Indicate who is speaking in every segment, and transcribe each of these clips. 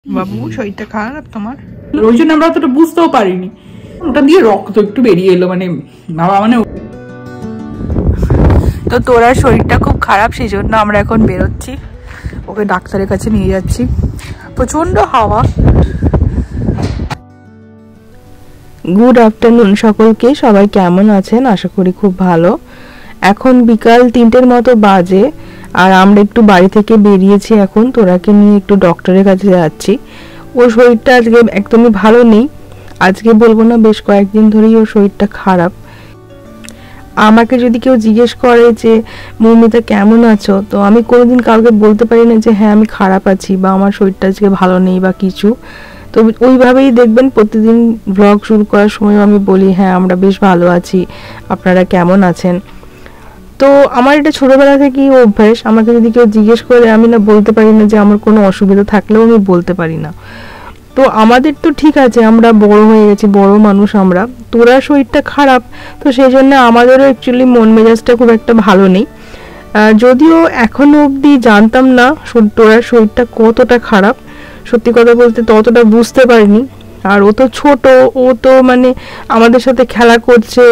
Speaker 1: বাবু শরীরটা খারাপ তোমার?
Speaker 2: ওই জন্য আমরা অতটা বুঝতেও পারিনি, ওটা দিয়ে রক্ত একটু বেরিয়ে এলো, মানে বাবা মানে
Speaker 1: তো তোরা শরীরটা খুব খারাপ, সেই জন্য আমরা এখন বেরোচ্ছি, ওকে ডাক্তারের কাছে নিয়ে যাচ্ছি। প্রচন্ড হাওয়া।
Speaker 3: গুড আফটারনুন সকলকে, সবাই কেমন আছেন? আশা করি খুব ভালো। এখন বিকাল 3টের মতো বাজে, আর আমরা একটু বাড়ি থেকে বেরিয়েছি এখন তোরাকে নিয়ে একটু ডক্টরের কাছে যাচ্ছি। ওর শরীরটা আজকে একদমই ভালো নেই, আজকে বলবো না, বেশ কয়েকদিন ধরেই ওর শরীরটা খারাপ। আমাকে যদি কেউ জিজ্ঞেস করে যে মৌমিতা কেমন আছো, তো আমি কোনোদিন কাউকে বলতে পারি না যে হ্যাঁ আমি খারাপ আছি বা আমার শরীরটা আজকে ভালো নেই বা কিছু। তো ওইভাবেই দেখবেন প্রতিদিন ব্লগ শুরু করার সময় আমি বলি হ্যাঁ আমরা বেশ ভালো আছি, আপনারা কেমন আছেন। তো আমার এটা ছোটবেলা থেকেই অভ্যাস, আমাকে যদি কেউ জিজ্ঞেস করে আমি না বলতে পারি না যে আমার কোনো অসুবিধা থাকলেও আমি বলতে পারি না। তো আমাদের তো ঠিক আছে, আমরা বড় হয়ে গেছি, বড় মানুষ আমরা, তোরা শরীরটা খারাপ, তো সেই জন্য আমাদেরও অ্যাকচুয়ালি মন মেজাজটা খুব একটা ভালো নেই। যদিও এখনো অবধি জানতাম না তোরা শরীরটা কতটা খারাপ, সত্যি কথা বলতে ততটা বুঝতে পারিনি। আর ও তো ছোট, ও তো মানে আমাদের সাথে খেলা করছে,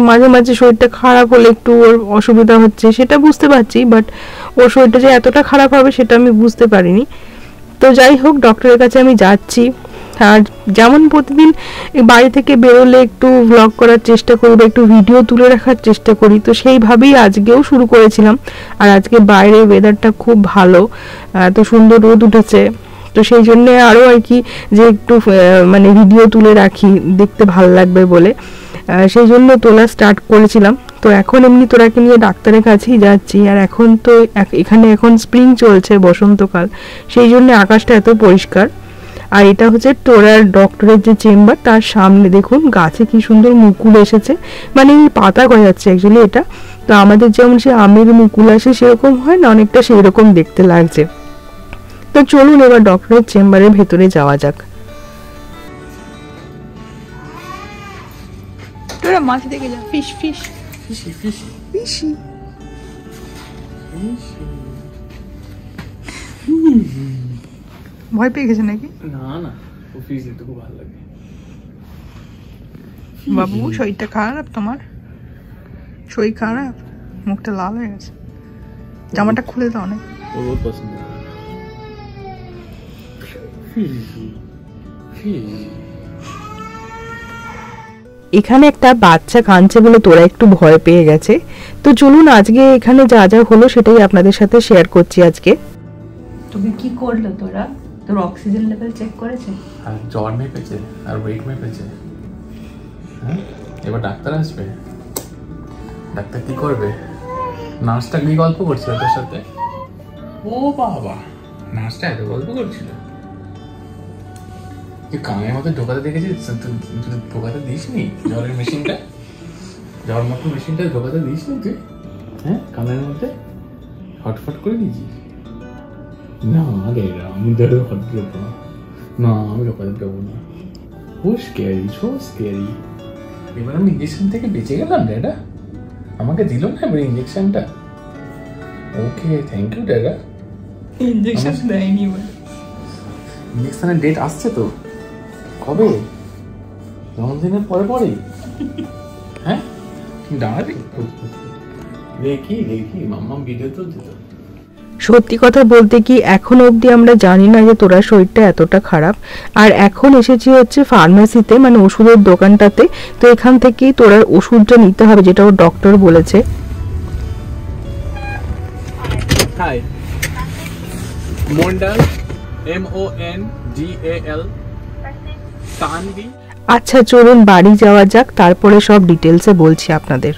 Speaker 3: মাঝে মাঝে শরীরটা খারাপ হলে একটু ওর অসুবিধা হচ্ছে সেটা বুঝতে পারছি, বাট ওর শরীরটা যে এতটা খারাপ হবে সেটা আমি বুঝতে পারিনি। তো যাই হোক, ডক্টরের কাছে আমি যাচ্ছি। আর যেমন প্রতিদিন বাড়ি থেকে বেরোলে একটু ব্লগ করার চেষ্টা করি বা একটু ভিডিও তুলে রাখার চেষ্টা করি, তো সেইভাবেই আজকেও শুরু করেছিলাম। আর আজকে বাইরে ওয়েদারটা খুব ভালো, এত সুন্দর রোদ উঠেছে, তো সেই জন্যে আরও আর কি যে একটু মানে ভিডিও তুলে রাখি, দেখতে ভালো লাগবে বলে সেই জন্য তোলা স্টার্ট করেছিলাম। তো এখন এমনি তোরাকে নিয়ে ডাক্তারের কাছেই যাচ্ছি। আর এখন তো এখানে এখন স্প্রিং চলছে, বসন্তকাল, সেই জন্য আকাশটা এত পরিষ্কার। আর এটা হচ্ছে তোরার ডক্টরের যে চেম্বার, তার সামনে দেখুন গাছে কি সুন্দর মুকুল এসেছে, মানে পাতা গজাচ্ছে অ্যাকচুয়ালি এটা। তো আমাদের যেমন সে আমের মুকুল আসে সেরকম হয় না, অনেকটা সেই রকম দেখতে লাগছে। তো চলুন এবার ডক্টরের চেম্বারের ভেতরে যাওয়া যাক।
Speaker 1: তোরা মাছ দেখে যা, ফিশ ফিশ ফিশি। ভয় পেয়ে গেছে নাকি?
Speaker 2: না না, ও ফিশ দেখতে খুব ভালো লাগে।
Speaker 1: বাবু শরীরটা খারাপ তোমার? শরীর খারাপ, মুখটা লাল হয়ে গেছে, জামাটা খুলে দাও না।
Speaker 2: ওর পছন্দ
Speaker 3: এখানে একটা বাচ্চা কাঁদছে বলে তোরা একটু ভয় পেয়ে গেছে। তো চলুন আজকে এখানে যা যা হলো সেটাই আপনাদের সাথে শেয়ার করছি আজকে।
Speaker 1: তুমি কি করলো তোরা? তোর অক্সিজেন লেভেল চেক করেছে?
Speaker 4: আর জ্বর মেপেছে আর ওয়েট মেপেছে। হ্যাঁ, এবার ডাক্তার আসবে। ডাক্তার কি করবে? নার্সটা গিয়ে গল্প করছিল তোর সাথে। ও বাবা, নার্সটা এত গল্প করছিল? তুই কানের মধ্যে ঢোকাতে দেখেছিস? তুই ঢোকাতে দিসনি জ্বরের মেশিনটা? জ্বর মতো মেশিনটা ঢোকাতে দিসনি তুই? হ্যাঁ, কানের মধ্যে হটফট করে দিয়েছিস? না রে, আমি তো হট দেবো না, না আমি ঢোকাতে দেবো না। ও স্ক্যারি, সো স্ক্যারি। এবার আমি ইঞ্জেকশন থেকে বেঁচে গেলাম ড্যাডা, আমাকে দিল না এবার ইঞ্জেকশনটা। ওকে, থ্যাংক ইউ ড্যাডা।
Speaker 1: ইঞ্জেকশন দেয়নি বলে।
Speaker 4: ইঞ্জেকশনের ডেট আসছে তো, কবে? জন্মদিনের পরে পরে? হ্যাঁ, দাঁড়াবি? দেখি দেখি, মাম্মা ভিডিও তো দিত।
Speaker 3: সত্যি কথা বলতে কি এখন অবধি আমরা জানি না যে তোরা শরীরটা এতটা খারাপ। আর এখন এসেছি হচ্ছে ফার্মেসিতে, মানে ওষুধের দোকানটাতে। তো এখান থেকেই তোরা ওষুধটা নিতে হবে, যেটা ওর ডক্টর বলেছে।
Speaker 4: Hi, Mondal, MONDAL, Tanvi.
Speaker 3: আচ্ছা চলুন বাড়ি যাওয়া যাক, তারপরে সব ডিটেলসে বলছি আপনাদের।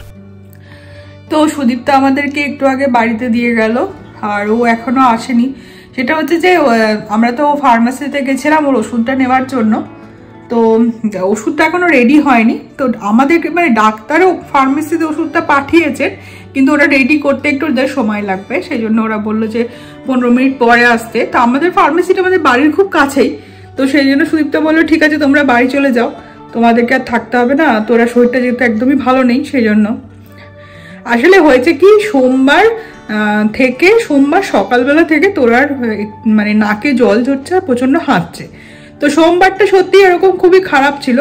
Speaker 1: তো সুদীপ্তা আমাদেরকে একটু আগে বাড়িতে দিয়ে গেল, আর ও এখনো আসেনি। সেটা হচ্ছে যে আমরা তো ফার্মাসিতে গেছিলাম ওর ওষুধটা নেওয়ার জন্য, তো ওষুধটা এখনো রেডি হয়নি। তো আমাদেরকে মানে ডাক্তারও ফার্মেসিতে ওষুধটা পাঠিয়েছেন, কিন্তু ওরা রেডি করতে একটু সময় লাগবে, সেই জন্য ওরা বললো যে 15 মিনিট পরে আসতে। তো আমাদের ফার্মেসিটা আমাদের বাড়ির খুব কাছেই, তো সেই জন্য সুদীপ্তা বললো ঠিক আছে তোমরা বাড়ি চলে যাও, তোমাদেরকে আর থাকতে হবে না, তোরা শরীরটা যেহেতু একদমই ভালো নেই সেই জন্য। আসলে হয়েছে কি, সোমবার থেকে সোমবার সকালবেলা থেকে তোরার মানে নাকে জল ঝরছে আর প্রচন্ড হাঁচছে। তো সোমবারটা সত্যি এরকম খুবই খারাপ ছিল।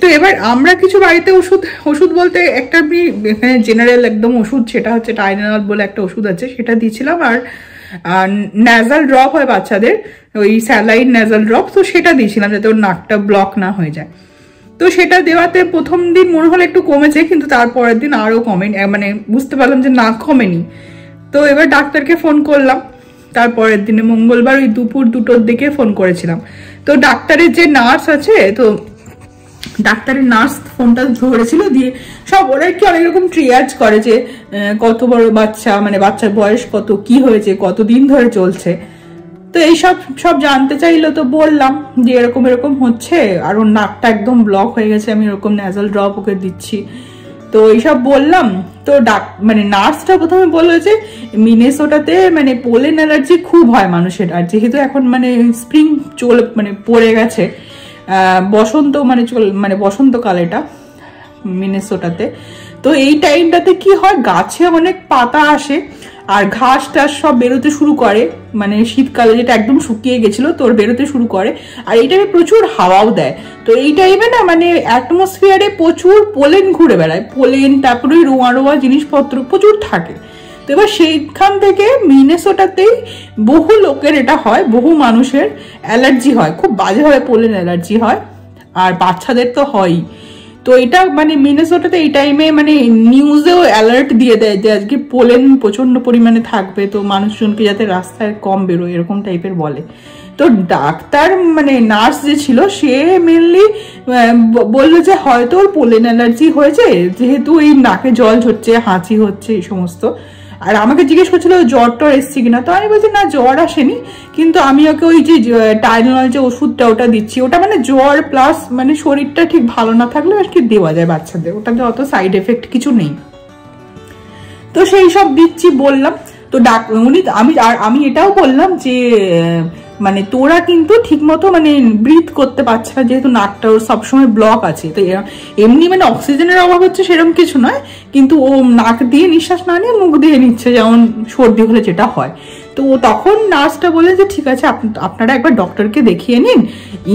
Speaker 1: তো এবার আমরা কিছু বাড়িতে ওষুধ বলতে একটা এখানে জেনারেল একদম ওষুধ, সেটা হচ্ছে টাইলেনল বলে একটা ওষুধ আছে, সেটা দিয়েছিলাম। আর ন্যাজাল ড্রপ হয় বাচ্চাদের, ওই স্যালাইন ন্যাজাল ড্রপ, তো সেটা দিয়েছিলাম যাতে ওর নাকটা ব্লক না হয়ে যায়। তো সেটা দেওয়াতে প্রথম দিন মনে হলো একটু কমেছে, কিন্তু তারপরের দিন আরো কমেনি, মানে বুঝতে পারলাম যে নাক কমেনি। তো এবার ডাক্তারকে ফোন করলাম তারপরের দিনে, মঙ্গলবার ওই দুপুর 2টোর দিকে ফোন করেছিলাম। তো ডাক্তারের যে নার্স আছে, তো ডাক্তারের নার্স ফোনটা ধরেছিল, দিয়ে সব ওরা কি অনেক রকম ট্রিয়াজ করে যে কত বড় বাচ্চা, মানে বাচ্চার বয়স কত, কি হয়েছে, কতদিন ধরে চলছে। তো এইসব জানতে চাইলো। তো বললাম যে এরকম এরকম হচ্ছে, আর ওর নাকটা একদম ব্লক হয়ে গেছে, আমি এরকম ন্যাজাল ড্রপ ওকে দিচ্ছি। তো এইসব বললাম। তো মানে নার্সটা প্রথমে বললো যে মিনেসোটাতে মানে পোলেন অ্যালার্জি খুব হয় মানুষের, আর যেহেতু এখন মানে স্প্রিং মানে পড়ে গেছে, বসন্ত মানে বসন্তকাল এটা মিনেসোটাতে। তো এই টাইমটাতে কি হয়, গাছে অনেক পাতা আসে আর ঘাস টাস সব বেরোতে শুরু করে, মানে শীতকালে যেটা একদম শুকিয়ে গেছিল তোর বেরোতে শুরু করে। আর এই টাইমে প্রচুর হাওয়াও দেয়। তো এই টাইমে না মানে অ্যাটমসফিয়ারে প্রচুর পোলেন ঘুরে বেড়ায়, পোলেন, তারপরে রোয়া রোয়া জিনিসপত্র প্রচুর থাকে। তো এবার সেইখান থেকে মিনেসোটাতেই বহু লোকের এটা হয়, বহু মানুষের অ্যালার্জি হয়, খুব বাজেভাবে পোলেন অ্যালার্জি হয়, আর বাচ্চাদের তো হয়ই। তো এটা মানে মিনেসোটাতে এই টাইমে মানে নিউজেও অ্যালার্ট দিয়ে দেয় যে আজকে পোলেন প্রচন্ড পরিমাণে থাকবে, তো মানুষজনকে যাতে রাস্তায় কম বেরোয় এরকম টাইপের বলে। তো ডাক্তার মানে নার্স যে ছিল সে মেনলি বললো যে হয়তো ওর পোলেন অ্যালার্জি হয়েছে, যেহেতু এই নাকে জল ঝরছে, হাঁচি হচ্ছে, এই সমস্ত। আর আমাকে জিজ্ঞেস করছিল জ্বর টর এসছে কিনা, তো আমি বলছি না জ্বর আসেনি, কিন্তু আমি ওকে ওই যে টাইলেনল যে ওষুধটা ওটা দিচ্ছি, ওটা মানে জ্বর প্লাস মানে শরীরটা ঠিক ভালো না থাকলে আর কি দেওয়া যায় বাচ্চাদের, ওটাতে অত সাইড এফেক্ট কিছু নেই। তো সেই সব দিচ্ছি বললাম। তো আমি এটাও বললাম যে মানে তোরা কিন্তু ঠিক মতো মানে ব্রিথ করতে পারছে না, যেহেতু নাকটা ওর সবসময় ব্লক আছে। তো এমনি মানে অক্সিজেনের অভাব হচ্ছে সেরকম কিছু নয়, কিন্তু ও নাক দিয়ে নিঃশ্বাস না নিয়ে মুখ দিয়ে নিচ্ছে, যেমন সর্দি হলে যেটা হয়। তো তখন নার্সটা বলে যে ঠিক আছে আপনারা একবার ডক্টরকে দেখিয়ে নিন,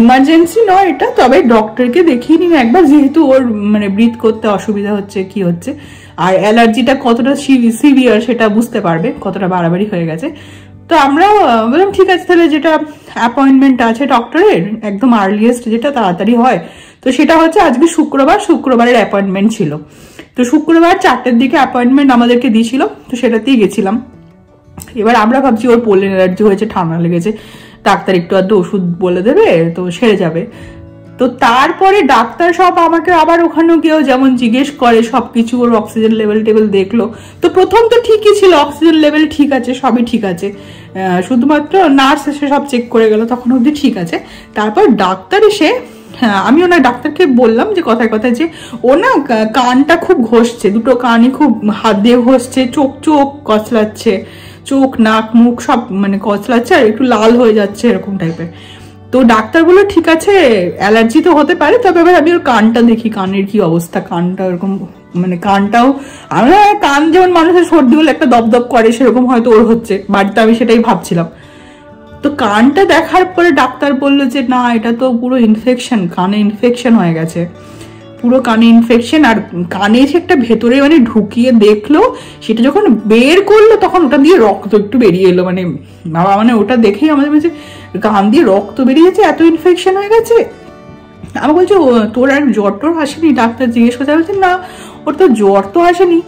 Speaker 1: ইমার্জেন্সি নয় এটা, তবে ডক্টরকে দেখিয়ে নিন একবার, যেহেতু ওর মানে ব্রিথ করতে অসুবিধা হচ্ছে কি হচ্ছে, আর অ্যালার্জিটা কতটা সিভিয়ার সেটা বুঝতে পারবে, কতটা বাড়াবাড়ি হয়ে গেছে। তো আমরা বললাম ঠিক আছে, তাহলে যেটা অ্যাপয়েন্টমেন্ট আছে ডক্টরের একদম আর্লিয়েস্ট যেটা তাড়াতাড়ি হয়, তো সেটা হচ্ছে আজকে শুক্রবারের অ্যাপয়েন্টমেন্ট ছিল। তো শুক্রবার 4টের দিকে অ্যাপয়েন্টমেন্ট আমাদেরকে দিয়েছিল, তো সেটাতেই গেছিলাম। এবার আমরা ভাবছি ওর পোলেন অ্যালার্জি হয়েছে, ঠান্ডা লেগেছে, ডাক্তার একটু আধটু ওষুধ বলে দেবে তো সেরে যাবে। তো তারপরে ডাক্তার সব আমাকে আবার ওখানেও গিয়েও যেমন জিজ্ঞেস করে সবকিছু, ওর অক্সিজেন লেভেল দেখলো। তো প্রথম তো ঠিকই ছিল, অক্সিজেন লেভেল ঠিক আছে, সবই ঠিক আছে, শুধুমাত্র নার্স এসে সব চেক করে গেল, তখন অবধি ঠিক আছে। তারপর ডাক্তার এসে, আমি ওনার ডাক্তারকে বললাম যে কথায় কথায় যে ও না কানটা খুব ঘষছে, দুটো কানই খুব হাত দিয়ে ঘষছে, চোখ কচলাচ্ছে, চোখ নাক মুখ সব মানে কচলাচ্ছে, আর একটু লাল হয়ে যাচ্ছে এরকম টাইপের। তো ডাক্তার বললো ঠিক আছে অ্যালার্জি তো হতে পারে, তবে এবার আমি ওর কানটা দেখি, কানের কি অবস্থা, কানটা এরকম মানে কানটাও আমরা কান যেমন মানুষের সর্দি হলে একটা দপদপ করে সেরকম হয়তো ওর হচ্ছে বাড়িতে, আমি সেটাই ভাবছিলাম। তো কানটা দেখার পরে ডাক্তার বললো যে না এটা তো পুরো ইনফেকশন, কানে ইনফেকশন হয়ে গেছে, পুরো কানে ইনফেকশন। আর কানে এসে একটা ভেতরে মানে ঢুকিয়ে দেখলো, সেটা যখন বের করলো তখন ওটা দিয়ে রক্ত একটু বেরিয়ে এলো, মানে বাবা মানে ওটা দেখেই আমাদের বলছে কান দিয়ে রক্ত বেরিয়ে গেছে, এত ইনফেকশন হয়ে গেছে। আমার বলছে তোর আর জ্বর টর আসেনি? ডাক্তার জিজ্ঞেস করতে, বলছে না ওর তো জ্বর তো আসেনি,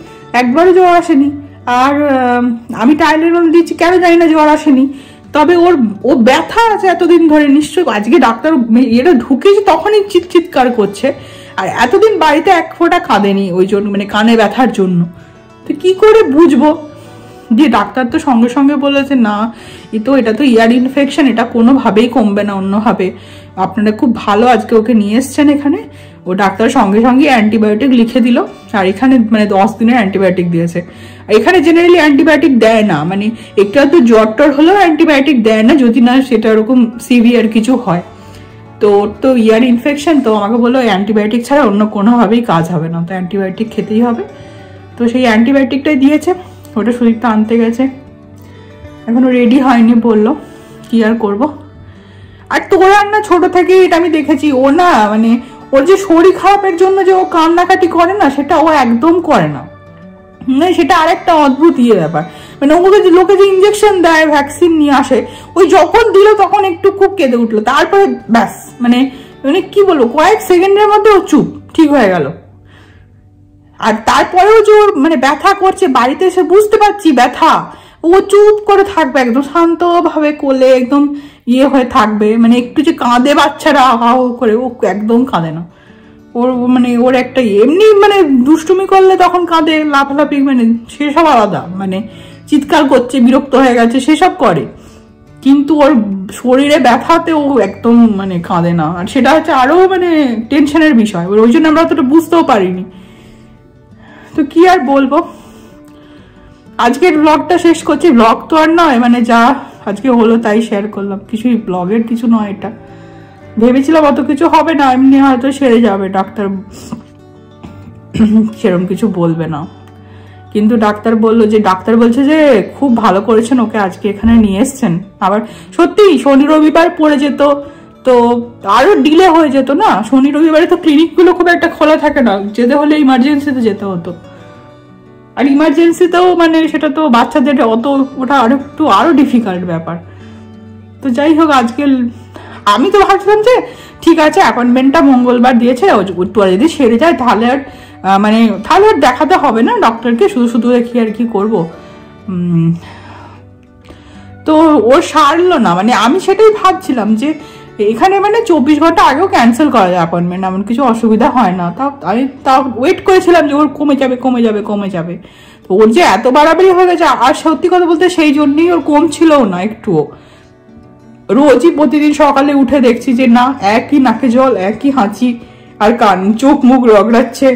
Speaker 1: একবারও জ্বর আসেনি, আর আমি টাইলেনল দিচ্ছি, কেন জানি না জ্বর আসেনি, তবে ও ব্যথা আছে এতদিন ধরে, নিশ্চয়ই আজকে ডাক্তার এটা ঢুকেছে তখনই চিৎকার করছে, আর এতদিন বাড়িতে এক ফোঁটা কাঁদেনি ওই জন্য, মানে কানে ব্যথার জন্য। তো কি করে বুঝবো? যে ডাক্তার তো সঙ্গে সঙ্গে বলেছে না এটা তো ইয়ার ইনফেকশন, এটা কোনোভাবেই কমবে না অন্যভাবে, আপনারা খুব ভালো আজকে ওকে নিয়ে এসছেন এখানে। ও ডাক্তার সঙ্গে সঙ্গে অ্যান্টিবায়োটিক লিখে দিল, আর এখানে মানে 10 দিনের অ্যান্টিবায়োটিক দিয়েছে। এখানে জেনারেলি অ্যান্টিবায়োটিক দেয় না, মানে একটু তো জ্বর টর হলেও অ্যান্টিবায়োটিক দেয় না, যদি না সেটা ওরকম সিভিয়ার কিছু হয়। তো ওর তো ইয়ার ইনফেকশন, তো আমাকে বললো অ্যান্টিবায়োটিক ছাড়া অন্য কোনোভাবেই কাজ হবে না, তো অ্যান্টিবায়োটিক খেতেই হবে। তো সেই অ্যান্টিবায়োটিকটাই দিয়েছে। ওটা সুদীপটা আনতে গেছে, এখনো রেডি হয়নি বললো, কি আর করব। আর তোর আর না ছোট থেকে এটা আমি দেখেছি, ও না মানে ওর যে শরীর খারাপের জন্য যে ও কান্নাকাটি করে না, সেটা ও একদম করে না। সেটা আরেকটা অদ্ভুত ব্যাপার, মানে ওকে যে লোকে যে ইঞ্জেকশন দেয়, ভ্যাকসিন নিয়ে আসে, ওই যখন দিল তখন একটু খুব কেঁদে উঠলো, তারপরে ব্যাস মানে মানে কি বলবো, কয়েক সেকেন্ডের মধ্যে ও চুপ, ঠিক হয়ে গেল। আর তারপরেও যে ওর মানে ব্যথা করছে, বাড়িতে এসে বুঝতে পারছি ব্যথা, ও চুপ করে থাকবে একদম শান্ত ভাবে, কোলে একদম হয়ে থাকবে, মানে একটু যে কাঁদে বাচ্চারা হাও করে, ও একদম কাঁদে না। ওর মানে ওর একটা এমনি মানে দুষ্টুমি করলে তখন কাঁদে, লাফালাফি মানে সেসব আলাদা, মানে চিৎকার করছে, বিরক্ত হয়ে গেছে সেসব করে, কিন্তু ওর শরীরে ব্যথাতে ও একদম মানে কাঁদে না। আর সেটা হচ্ছে আরো মানে টেনশনের বিষয়, ওই জন্য আমরা অতটা বুঝতেও পারিনি। তো কি আর বলবো, আজকের ব্লগটা শেষ করছি। ব্লগ তো আর নয়, মানে যা আজকে হলো তাই শেয়ার করলাম, কিছুই ব্লগের কিছু নয় এটা। ভেবেছিলাম অত কিছু হবে না, এমনি হয়তো সেরে যাবে, ডাক্তার সেরকম কিছু বলবে না, কিন্তু ডাক্তার বলছে যে খুব ভালো করেছেন ওকে আজকে এখানে নিয়ে এসছেন। আবার সত্যি শনি রবিবার পড়ে যেত তো আরো ডিলে হয়ে যেত না, শনি রবিবারে তো ক্লিনিকগুলো খুব একটা খোলা থাকে না, যেতে হলে ইমার্জেন্সিতে যেতে হতো। আর ইমার্জেন্সিতেও মানে সেটা তো বাচ্চাদের ওটা আরো ডিফিকাল্ট ব্যাপার। তো যাই হোক, আজকে আমি তো ভাবছিলাম যে ঠিক আছে অ্যাপয়েন্টমেন্টটা মঙ্গলবার দিয়েছে, একটু যদি সেরে যায় তাহলে আর দেখাতে হবে না ডক্টরকে, শুধু দেখি আর কি করবো। তো ও সারলো না, মানে আমি সেটাই ভাবছিলাম যে এখানে মানে 24 ঘন্টা আগেও ক্যান্সেল করা যায় অ্যাপয়েন্টমেন্ট, এমন কিছু অসুবিধা হয় না। আমি ওয়েট করেছিলাম যে ওর কমে যাবে। তো ওর যে এত বাড়াবাড়ি হয়ে গেছে, আর সত্যি কথা বলতে সেই জন্যই ওর কমছিলও না একটুও। রোজই প্রতিদিন সকালে উঠে দেখছি যে না, একই নাকে জল, একই হাঁচি, আর চোখ মুখ রগড়াচ্ছে।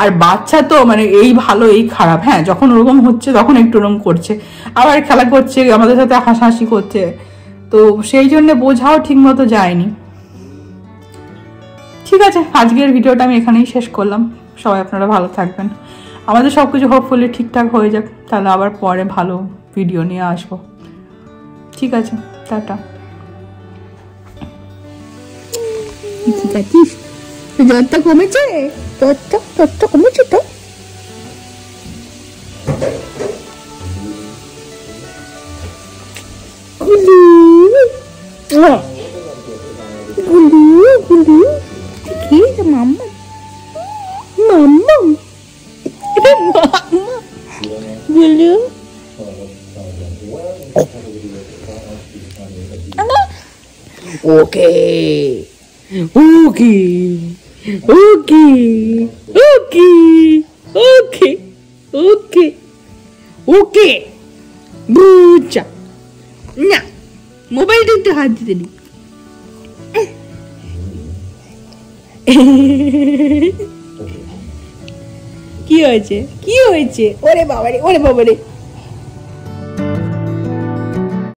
Speaker 1: আর বাচ্চা তো মানে এই ভালো এই খারাপ, হ্যাঁ যখন ওরকম হচ্ছে তখন একটু ওরকম করছে, আবার খেলা করছে, আমাদের সাথে হাসাহাসি করছে, তো সেই জন্য বোঝাও ঠিক মতো যায়নি। ঠিক আছে, আজকের ভিডিওটা আমি এখানেই শেষ করলাম। সবাই আপনারা ভালো থাকবেন, আমাদের সবকিছু হোপফুলি ঠিকঠাক হয়ে যাক, তাহলে আবার পরে ভালো ভিডিও নিয়ে আসবো। ঠিক আছে, টাটা।
Speaker 5: জ্বরটা কমেছে? জ্বরটা কমেছে তো? মাম্মা বলো ওকে ওকে ওকে ওকে ওকে ওকে ওকে বুঝা না, মোবাইলটা একটু হাত দিতে নি। কি হয়েছে? ওরে বাবারে